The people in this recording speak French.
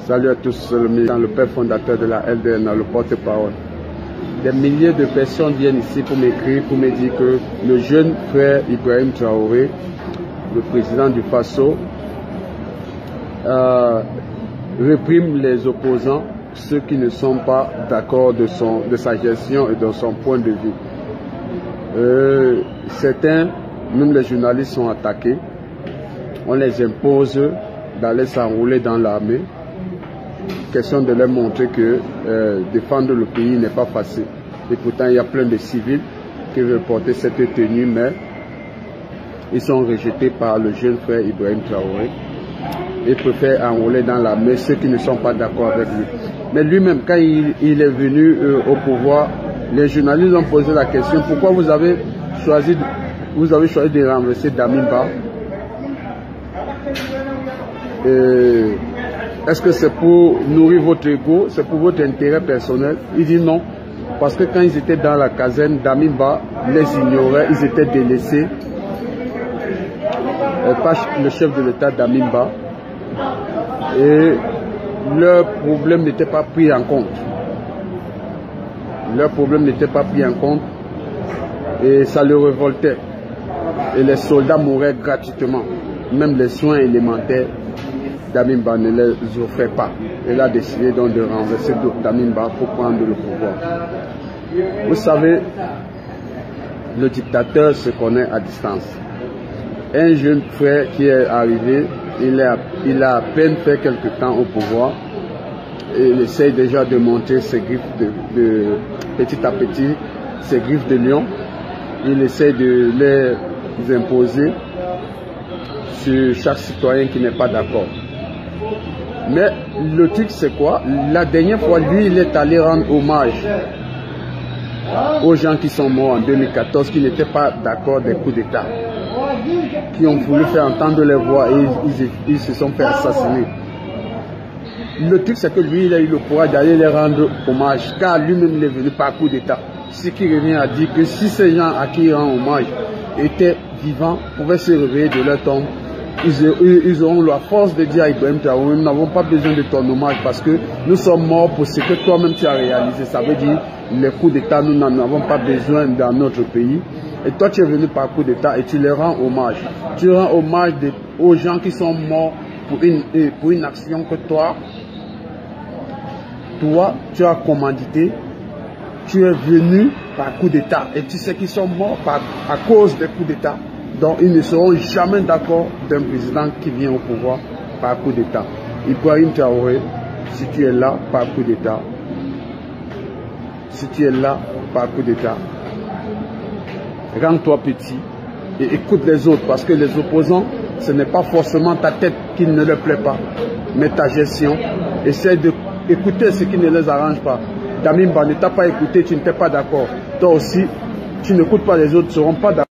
Salut à tous, le père fondateur de la LDN, le porte-parole. Des milliers de personnes viennent ici pour m'écrire, pour me dire que le jeune frère Ibrahim Traoré, le président du Faso, réprime les opposants, ceux qui ne sont pas d'accord de sa gestion et de son point de vue. Certains, même les journalistes, sont attaqués. On les impose d'aller s'enrouler dans l'armée. Question de leur montrer que défendre le pays n'est pas facile. Et pourtant, il y a plein de civils qui veulent porter cette tenue, mais ils sont rejetés par le jeune frère Ibrahim Traoré. Il préfère enrouler dans l'armée ceux qui ne sont pas d'accord avec lui. Mais lui-même, quand il est venu au pouvoir, les journalistes ont posé la question: pourquoi vous avez choisi de renverser Damimba? Est-ce que c'est pour nourrir votre ego, c'est pour votre intérêt personnel? Il dit non, parce que quand ils étaient dans la caserne, Damimba les ignorait, ils étaient délaissés par le chef de l'État Damimba, et leur problème n'était pas pris en compte. Leur problème n'était pas pris en compte et ça le révoltait. Et les soldats mouraient gratuitement, même les soins élémentaires. Damimba ne les offrait pas. Il a décidé donc de renverser Damimba pour prendre le pouvoir. Vous savez, le dictateur se connaît à distance. Un jeune frère qui est arrivé, il a à peine fait quelque temps au pouvoir. Et il essaye déjà de monter ses griffes petit à petit, ses griffes de lion. Il essaye de les imposer sur chaque citoyen qui n'est pas d'accord. Mais le truc c'est quoi? La dernière fois, lui, il est allé rendre hommage aux gens qui sont morts en 2014, qui n'étaient pas d'accord des coups d'État, qui ont voulu faire entendre les voix et ils se sont fait assassiner. Le truc c'est que lui, il a eu le courage d'aller les rendre hommage, car lui-même il est venu par coup d'État. Ce qui revient à dire que si ces gens à qui il rend hommage étaient vivants, pouvaient se réveiller de leur tombe, ils auront la force de dire à Ibrahim Traoré: nous n'avons pas besoin de ton hommage parce que nous sommes morts pour ce que toi-même tu as réalisé. Ça veut dire les coups d'État, nous n'en avons pas besoin dans notre pays. Et toi tu es venu par coup d'État et tu les rends hommage. Tu rends hommage aux gens qui sont morts pour une action que toi tu as commandité. Tu es venu par coup d'État et tu sais qu'ils sont morts à cause des coups d'État. Donc ils ne seront jamais d'accord d'un président qui vient au pouvoir par coup d'État. Ibrahim Traoré, si tu es là par coup d'État, rends-toi petit et écoute les autres, parce que les opposants, ce n'est pas forcément ta tête qui ne leur plaît pas, mais ta gestion. Essaie d'écouter ce qui ne les arrange pas. Damimba ne t'a pas écouté, tu n'étais pas d'accord. Toi aussi, tu n'écoutes pas les autres, ne seront pas d'accord.